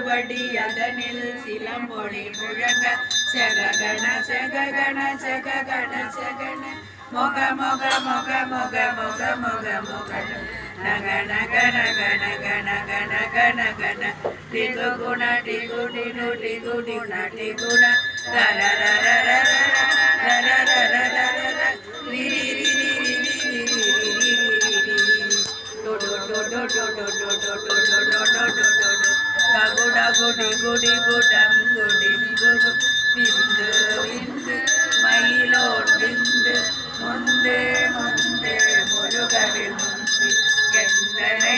திருவடி அதனில் சிலம்பொழி முழங்க செககண செககண செககண செகண மொக மொக மொக மொக மொக மொக மொக நக நக நக நக நக நக நக ந டிகு குண டிகு டிகு டிகு டிகுண டிகுண ரர ரர ரர ரர ரர ரர ரி ரி ரி ரி ரி ரி ரி ரி ரி ரி டோ டோ டோ டோ டோ டோ டோ டோ டோ டோ டோ டோ டோ டோ டோ ககுட குடி குடி குடம் குடி குடு விந்து விந்து மயிலோன் விந்து முந்தே முந்தே முருகனில் முந்தி எந்தனை